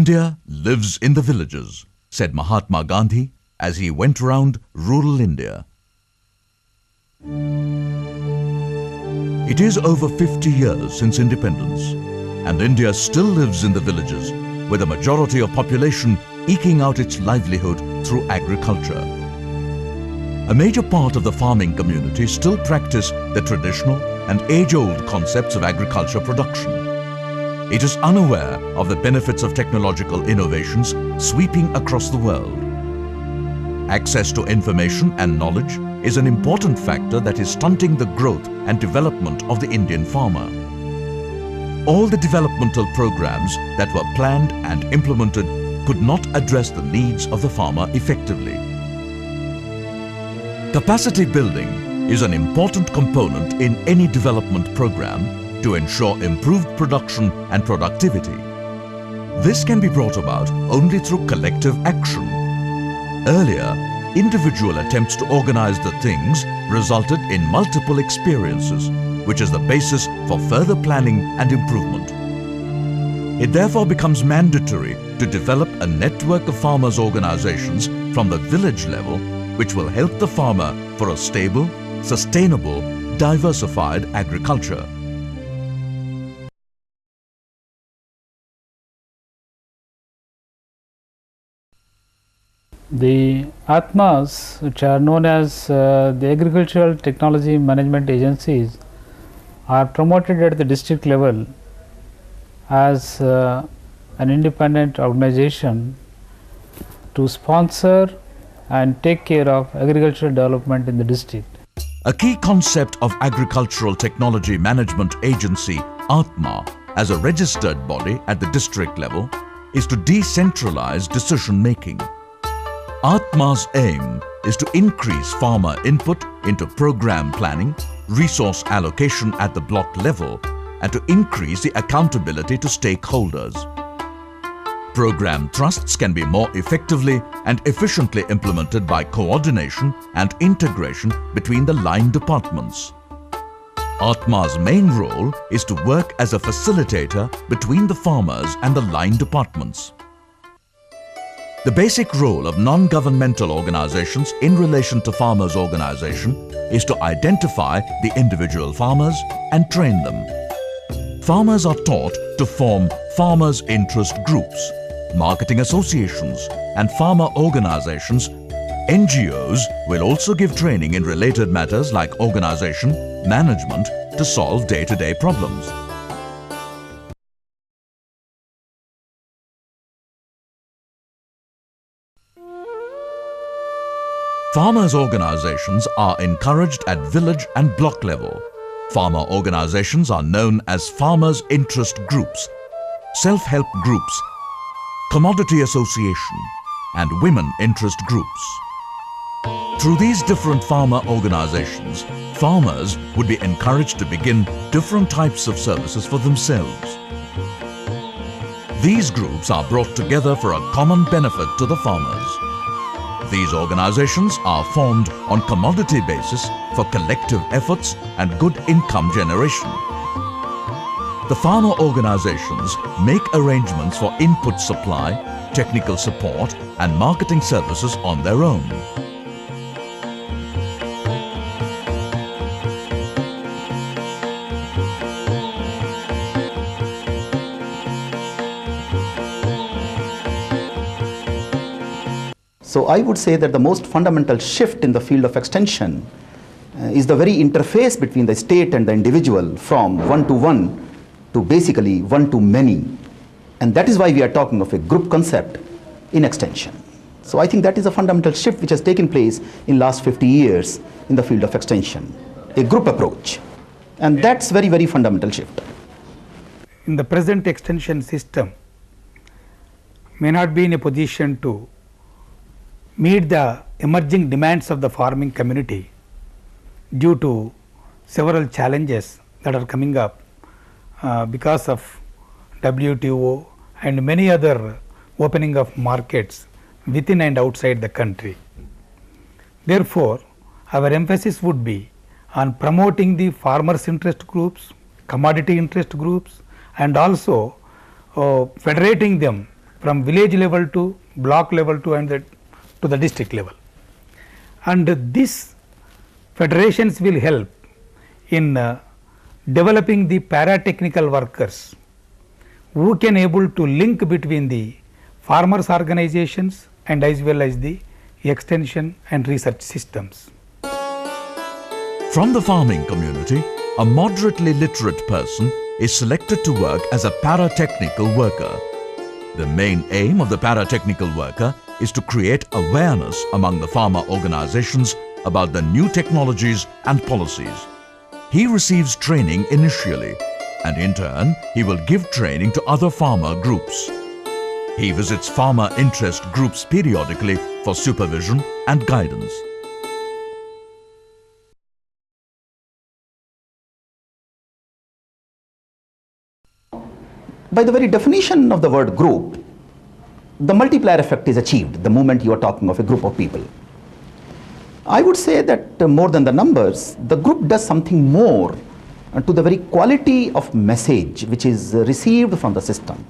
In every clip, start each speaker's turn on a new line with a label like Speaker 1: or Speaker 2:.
Speaker 1: India lives in the villages, said Mahatma Gandhi as he went round rural India. It is over 50 years since independence, and India still lives in the villages, with a majority of population eking out its livelihood through agriculture. A major part of the farming community still practice the traditional and age-old concepts of agriculture production. It is unaware of the benefits of technological innovations sweeping across the world. Access to information and knowledge is an important factor that is stunting the growth and development of the Indian farmer. All the developmental programs that were planned and implemented could not address the needs of the farmer effectively. Capacity building is an important component in any development program to ensure improved production and productivity. This can be brought about only through collective action. Earlier, individual attempts to organize the things resulted in multiple experiences, which is the basis for further planning and improvement. It therefore becomes mandatory to develop a network of farmers' organizations from the village level, which will help the farmer for a stable, sustainable, diversified agriculture.
Speaker 2: The ATMAs, which are known as the Agricultural Technology Management Agencies, are promoted at the district level as an independent organization to sponsor and take care of agricultural development in the district.
Speaker 1: A key concept of Agricultural Technology Management Agency, ATMA, as a registered body at the district level, is to decentralize decision making. ATMA's aim is to increase farmer input into program planning, resource allocation at the block level, and to increase the accountability to stakeholders. Program trusts can be more effectively and efficiently implemented by coordination and integration between the line departments. ATMA's main role is to work as a facilitator between the farmers and the line departments. The basic role of non-governmental organizations in relation to farmers' organization is to identify the individual farmers and train them. Farmers are taught to form farmers' interest groups, marketing associations, and farmer organizations. NGOs will also give training in related matters like organization, management to solve day-to-day problems. Farmers' organizations are encouraged at village and block level. Farmer organizations are known as farmers' interest groups, self-help groups, commodity association, and women interest groups. Through these different farmer organizations, farmers would be encouraged to begin different types of services for themselves. These groups are brought together for a common benefit to the farmers. These organizations are formed on commodity basis for collective efforts and good income generation. The farmer organizations make arrangements for input supply, technical support, and marketing services on their own.
Speaker 3: So I would say that the most fundamental shift in the field of extension is the very interface between the state and the individual from one-to-one to basically one-to-many. And that is why we are talking of a group concept in extension. So I think that is a fundamental shift which has taken place in last 50 years in the field of extension, a group approach. And that's very, very fundamental shift.
Speaker 4: In the present extension system, may not be in a position to meet the emerging demands of the farming community due to several challenges that are coming up because of WTO and many other opening of markets within and outside the country. Therefore, our emphasis would be on promoting the farmers' interest groups, commodity interest groups, and also federating them from village level to block level to the district level. And these federations will help in developing the para-technical workers who can able to link between the farmers organizations and as well as the extension and research systems.
Speaker 1: From the farming community, a moderately literate person is selected to work as a para-technical worker. The main aim of the para-technical worker is to create awareness among the farmer organizations about the new technologies and policies. He receives training initially, and in turn, he will give training to other farmer groups. He visits farmer interest groups periodically for supervision and guidance.
Speaker 3: By the very definition of the word group, the multiplier effect is achieved the moment you are talking of a group of people. I would say that more than the numbers, the group does something more to the very quality of message which is received from the system.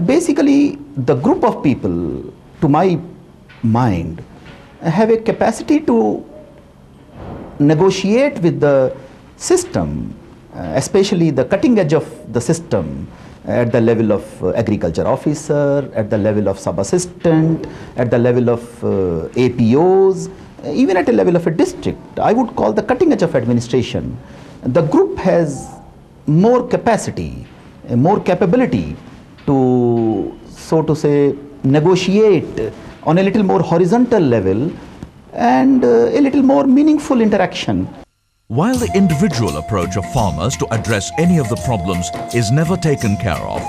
Speaker 3: Basically, the group of people, to my mind, have a capacity to negotiate with the system, especially the cutting edge of the system at the level of agriculture officer, at the level of sub-assistant, at the level of APOs, even at a level of a district. I would call the cutting edge of administration. The group has more capacity, more capability to, so to say, negotiate on a little more horizontal level and a little more meaningful interaction.
Speaker 1: While the individual approach of farmers to address any of the problems is never taken care of,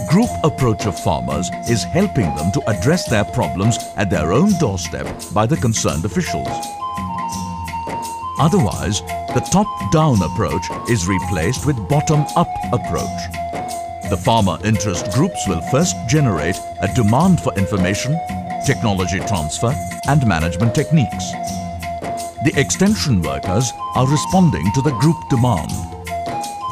Speaker 1: group approach of farmers is helping them to address their problems at their own doorstep by the concerned officials. Otherwise, the top-down approach is replaced with bottom-up approach. The farmer interest groups will first generate a demand for information, technology transfer, and management techniques. The extension workers are responding to the group demand.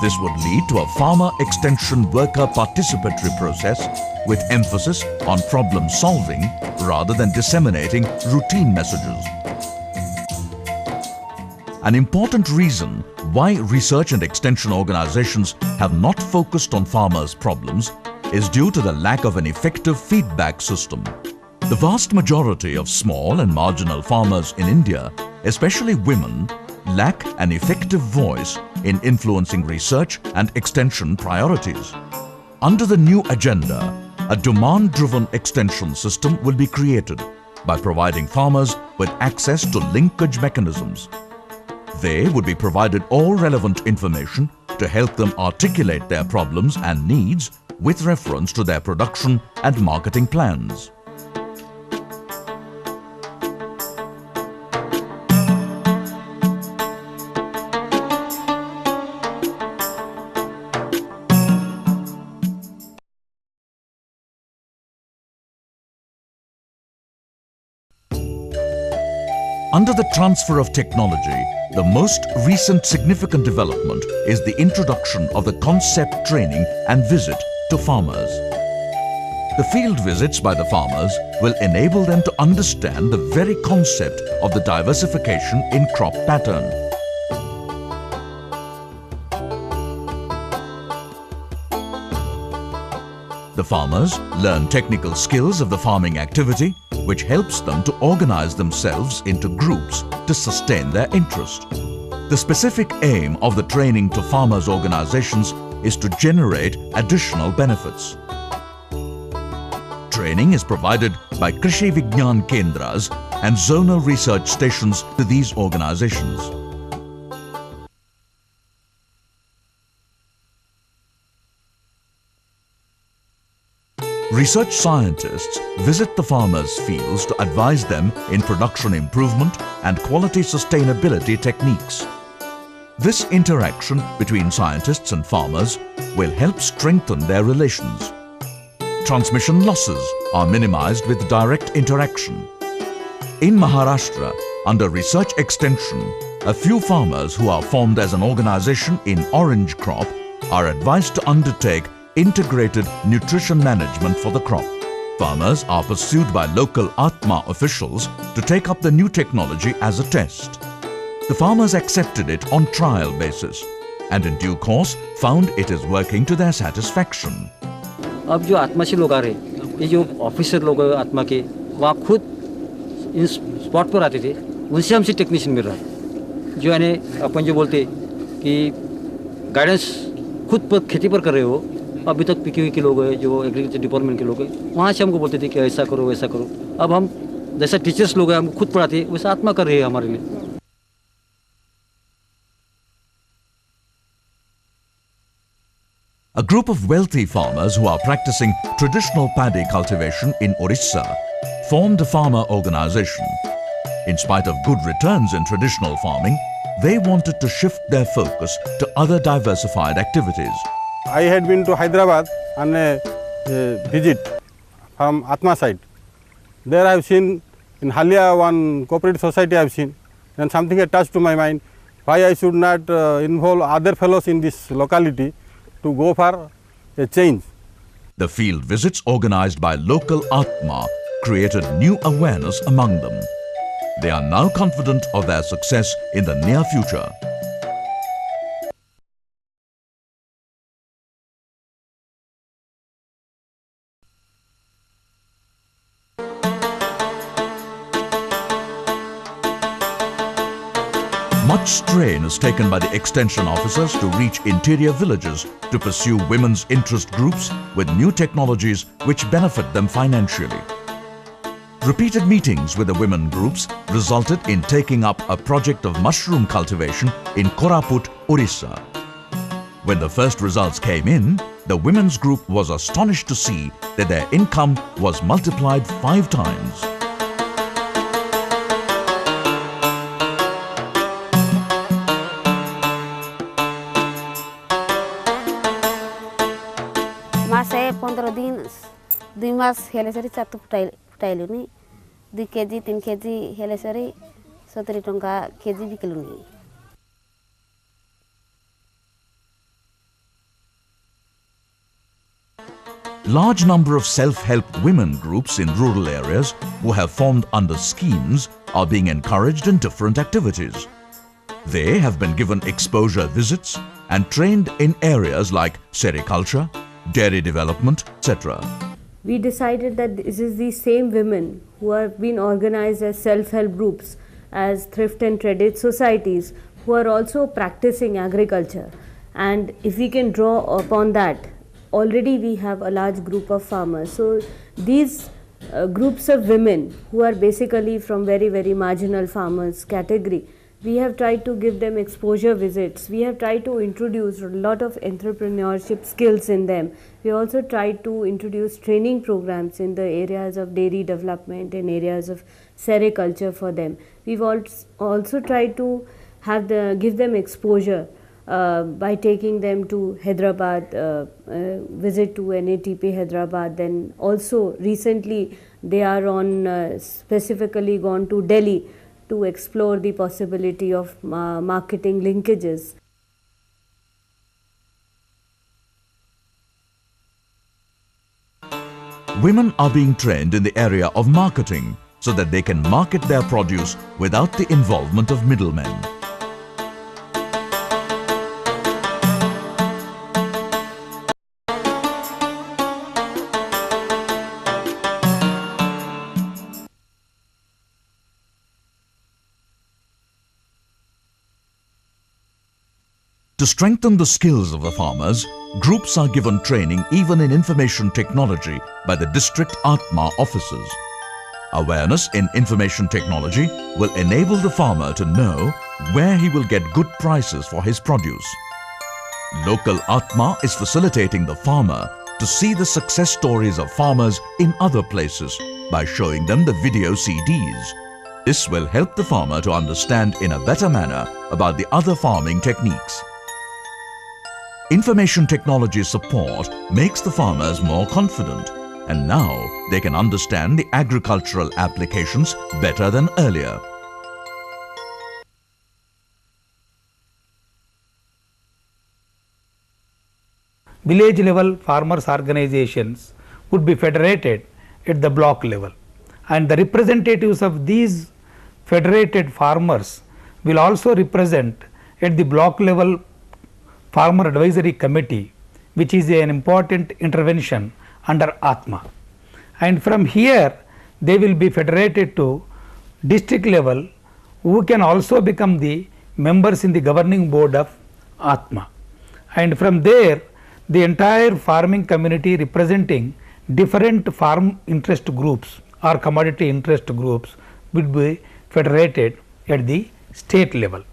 Speaker 1: This would lead to a farmer extension worker participatory process with emphasis on problem solving rather than disseminating routine messages. An important reason why research and extension organizations have not focused on farmers' problems is due to the lack of an effective feedback system. The vast majority of small and marginal farmers in India, especially women, lack an effective voice in influencing research and extension priorities. Under the new agenda, a demand-driven extension system will be created by providing farmers with access to linkage mechanisms. They would be provided all relevant information to help them articulate their problems and needs with reference to their production and marketing plans. Under the transfer of technology, the most recent significant development is the introduction of the concept training and visit to farmers. The field visits by the farmers will enable them to understand the very concept of the diversification in crop pattern. The farmers learn technical skills of the farming activity, which helps them to organize themselves into groups to sustain their interest. The specific aim of the training to farmers' organizations is to generate additional benefits. Training is provided by Krishi Vigyan Kendras and zonal research stations to these organizations. Research scientists visit the farmers' fields to advise them in production improvement and quality sustainability techniques. This interaction between scientists and farmers will help strengthen their relations. Transmission losses are minimized with direct interaction. In Maharashtra, under research extension, a few farmers who are formed as an organization in orange crop are advised to undertake integrated nutrition management for the crop. Farmers are pursued by local Atma officials to take up the new technology as a test. The farmers accepted it on trial basis and in due course found it is working to their satisfaction.
Speaker 5: अब जो आत्मा से लोग आ रहे हैं, ये जो officer लोग हैं आत्मा के, वहाँ खुद इन स्पॉट पर आते थे, उनसे हमसे टेक्नीशियन मिल रहा है जो यानी अपन जो बोलते कि गाइडेंस खुद पर खेती पर कर रहे हो, अभी तक पीके के लोग हैं जो एग्रीकल्चर डिपार्टमेंट के लोग हैं, वहाँ से हमको बोलते थे कि ऐसा करो वैसा करो. अब हम जैसा टीचर्स लोग हैं हमको खुद पढ़ाते हैं, वैसा आत्मा कर रहे हैं हमारे लिए.
Speaker 1: A group of wealthy farmers who are practicing traditional paddy cultivation in Orissa formed a farmer organization. In spite of good returns in traditional farming, they wanted to shift their focus to other diversified activities.
Speaker 6: I had been to Hyderabad on a visit from Atma side. There I have seen in Halia one cooperative society I have seen, and something had touched to my mind why I should not involve other fellows in this locality to go for a change.
Speaker 1: The field visits organized by local Atma created new awareness among them. They are now confident of their success in the near future. Much strain is taken by the extension officers to reach interior villages to pursue women's interest groups with new technologies which benefit them financially. Repeated meetings with the women groups resulted in taking up a project of mushroom cultivation in Koraput, Orissa. When the first results came in, the women's group was astonished to see that their income was multiplied 5 times.
Speaker 7: Masai 15 दिन 2 मास हेले सरी चातु फुटाइलुनी 2 KG 3 KG हेले सरी 70 टंका KG बिकलुनी.
Speaker 1: Large number of self-help women groups in rural areas who have formed under schemes are being encouraged in different activities. They have been given exposure visits and trained in areas like sericulture, dairy development, etc.
Speaker 8: We decided that this is the same women who have been organized as self-help groups, as thrift and credit societies, who are also practicing agriculture. And if we can draw upon that, already we have a large group of farmers. So these groups of women who are basically from very, very marginal farmers category, we have tried to give them exposure visits. We have tried to introduce a lot of entrepreneurship skills in them. We also tried to introduce training programs in the areas of dairy development and areas of sericulture for them. We've also tried to give them exposure by taking them to Hyderabad, visit to NATP Hyderabad. Then also recently they are on specifically gone to Delhi to explore the possibility of marketing linkages.
Speaker 1: Women are being trained in the area of marketing so that they can market their produce without the involvement of middlemen. To strengthen the skills of the farmers, groups are given training even in information technology by the district Atma officers. Awareness in information technology will enable the farmer to know where he will get good prices for his produce. Local Atma is facilitating the farmer to see the success stories of farmers in other places by showing them the video CDs. This will help the farmer to understand in a better manner about the other farming techniques. Information technology support makes the farmers more confident, and now they can understand the agricultural applications better than earlier.
Speaker 4: village level farmers organizations would be federated at the block level, and the representatives of these federated farmers will also represent at the block level farmer advisory committee, which is an important intervention under Atma. And from here they will be federated to district level, who can also become the members in the governing board of Atma. And from there the entire farming community representing different farm interest groups or commodity interest groups would be federated at the state level.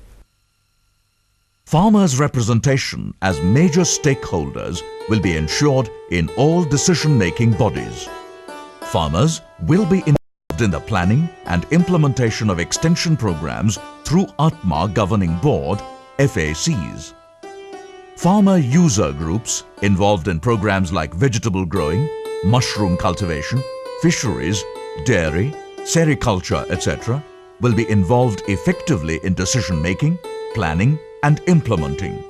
Speaker 1: Farmers' representation as major stakeholders will be ensured in all decision-making bodies. Farmers will be involved in the planning and implementation of extension programs through Atma Governing Board (FACs). Farmer user groups involved in programs like vegetable growing, mushroom cultivation, fisheries, dairy, sericulture, etc. will be involved effectively in decision-making, planning and implementing.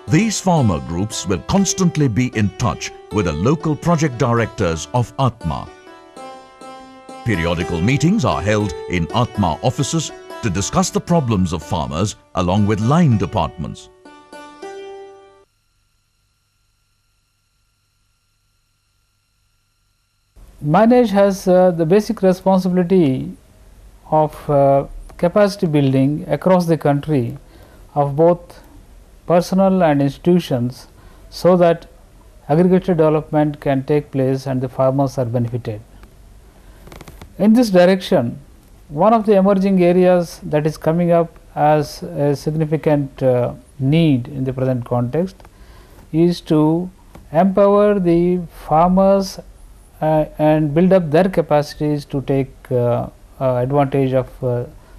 Speaker 1: These farmer groups will constantly be in touch with the local project directors of Atma. Periodical meetings are held in Atma offices to discuss the problems of farmers along with line departments.
Speaker 2: Manage has the basic responsibility of capacity building across the country of both personnel and institutions, so that agricultural development can take place and the farmers are benefited. In this direction, one of the emerging areas that is coming up as a significant need in the present context is to empower the farmers and build up their capacities to take advantage of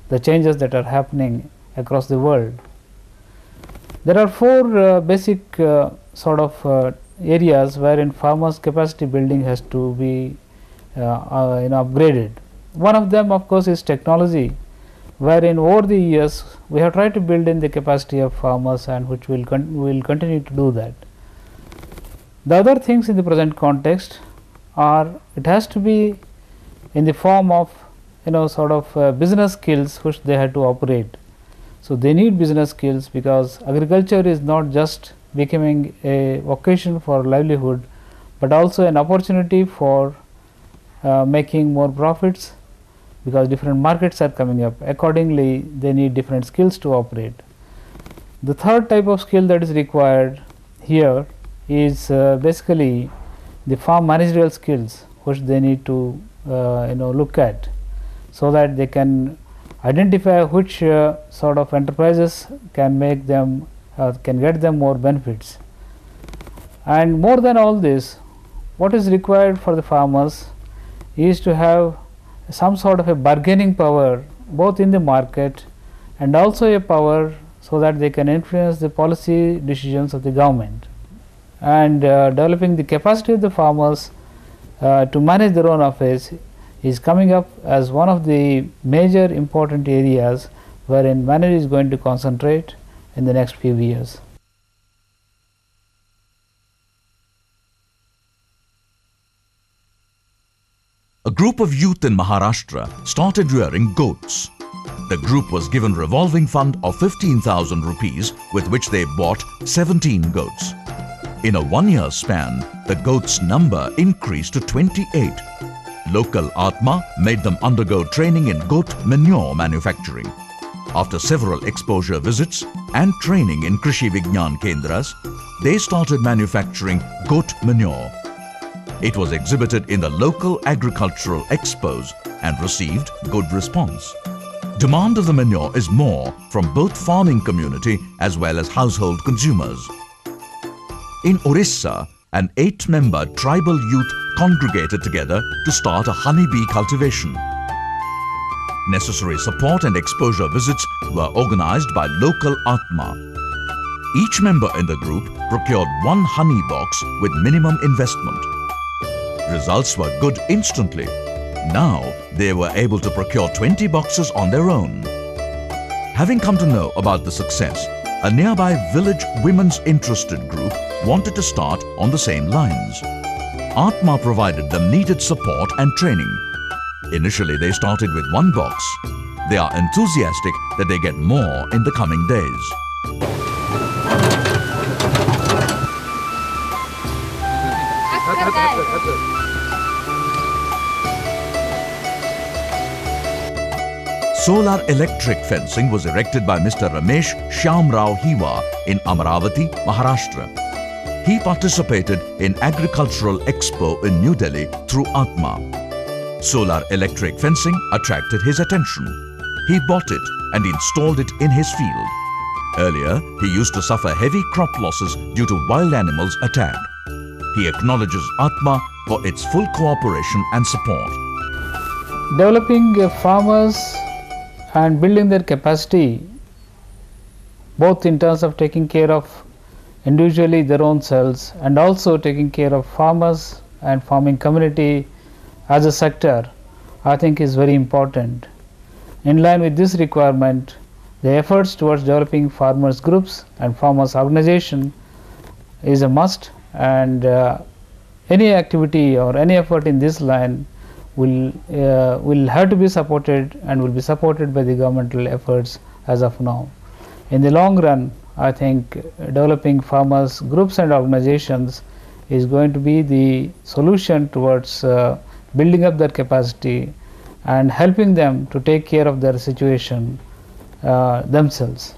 Speaker 2: the changes that are happening across the world. There are four basic sort of areas wherein farmers' capacity building has to be upgraded. One of them, of course, is technology, wherein over the years we have tried to build in the capacity of farmers, and which will continue to do that. The other things in the present context are, it has to be in the form of sort of business skills which they have to operate. So they need business skills, because agriculture is not just becoming a vocation for livelihood, but also an opportunity for making more profits, because different markets are coming up. Accordingly, they need different skills to operate. The third type of skill that is required here is basically the farm managerial skills, which they need to look at, so that they can identify which sort of enterprises can make them can get them more benefits. And more than all this, what is required for the farmers is to have some sort of a bargaining power both in the market and also a power so that they can influence the policy decisions of the government. And developing the capacity of the farmers to manage their own affairs is coming up as one of the major important areas wherein Manage is going to concentrate in the next few years.
Speaker 1: A group of youth in Maharashtra started rearing goats. The group was given revolving fund of 15,000 rupees, with which they bought 17 goats. In a 1-year span, the goats' number increased to 28. Local Atma made them undergo training in goat manure manufacturing. After several exposure visits and training in Krishi Vignan Kendras, they started manufacturing goat manure. It was exhibited in the local agricultural expos and received good response. Demand of the manure is more from both farming community as well as household consumers. In Orissa, an 8-member tribal youth congregated together to start a honeybee cultivation. Necessary support and exposure visits were organized by local Atma. Each member in the group procured 1 honey box with minimum investment. Results were good instantly. Now they were able to procure 20 boxes on their own. Having come to know about the success, a nearby village women's interested group wanted to start on the same lines. Atma provided them needed support and training. Initially, they started with one box. They are enthusiastic that they get more in the coming days. Solar electric fencing was erected by Mr. Ramesh Shyamrao Hiwa in Amaravati, Maharashtra. He participated in Agricultural Expo in New Delhi through Atma. Solar electric fencing attracted his attention. He bought it and installed it in his field. Earlier, he used to suffer heavy crop losses due to wild animals' attack. He acknowledges Atma for its full cooperation and support.
Speaker 2: Developing farmers and building their capacity, both in terms of taking care of individually their own selves and also taking care of farmers and farming community as a sector, I think is very important. In line with this requirement, the efforts towards developing farmers groups and farmers organization is a must, and any activity or any effort in this line will have to be supported and will be supported by the governmental efforts as of now. In the long run, I think developing farmers groups and organizations is going to be the solution towards building up their capacity and helping them to take care of their situation themselves.